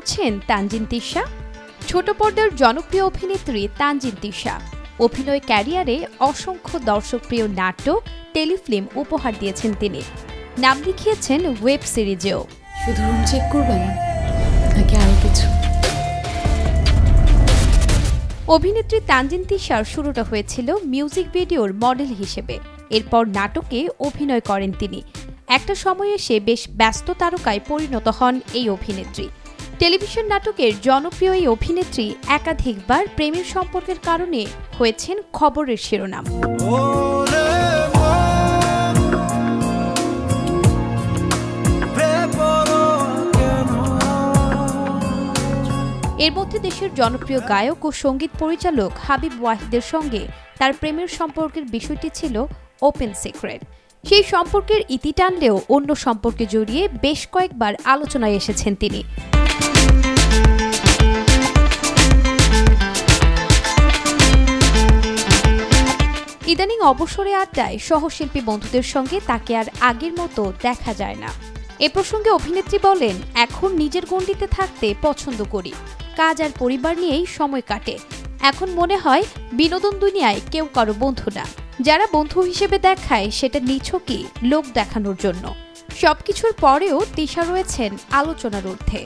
করছেন তানজিন তিশা। ছোট পর্দার জনপ্রিয় অভিনেত্রী তানজিন তিশা অভিনয় ক্যারিয়ারে অসংখ্য দর্শকপ্রিয় নাটক, টেলিফিল্ম উপহার দিয়েছেন তিনি। নাম লিখিয়েছেন ওয়েব সিরিজেও। শুধু রুম চেক করবেন নাকি আরো কিছু? অভিনেত্রী তানজিন তিশার শুরুটা হয়েছিল মিউজিক ভিডিওর মডেল হিসেবে। এরপর নাটকে অভিনয় করেন তিনি। একটা সময়ে সে বেশ ব্যস্ত তারকায় পরিণত হন এই অভিনেত্রী। টেলিভিশন নাটকের জনপ্রিয় এই অভিনেত্রী একাধিকবার প্রেমের সম্পর্কের কারণে হয়েছেন খবরের শিরোনাম। এর মধ্যে দেশের জনপ্রিয় গায়ক ও সঙ্গীত পরিচালক হাবিব ওয়াহিদের সঙ্গে তার প্রেমের সম্পর্কের বিষয়টি ছিল ওপেন সিক্রেট। সেই সম্পর্কের ইতি টানলেও অন্য সম্পর্কে জড়িয়ে বেশ কয়েকবার আলোচনায় এসেছেন তিনি। ইদানিং অবসরে আড্ডায় সহশিল্পী বন্ধুদের সঙ্গে তাকে আর আগের মতো দেখা যায় না। এ প্রসঙ্গে অভিনেত্রী বলেন, এখন নিজের গণ্ডিতে থাকতে পছন্দ করি। কাজ আর পরিবার নিয়েই সময় কাটে। এখন মনে হয় বিনোদন দুনিয়ায় কেউ কারো বন্ধু না। যারা বন্ধু হিসেবে দেখায় সেটা নিছকই লোক দেখানোর জন্য। সবকিছুর পরেও তিশা রয়েছেন আলোচনার ঊর্ধ্বে।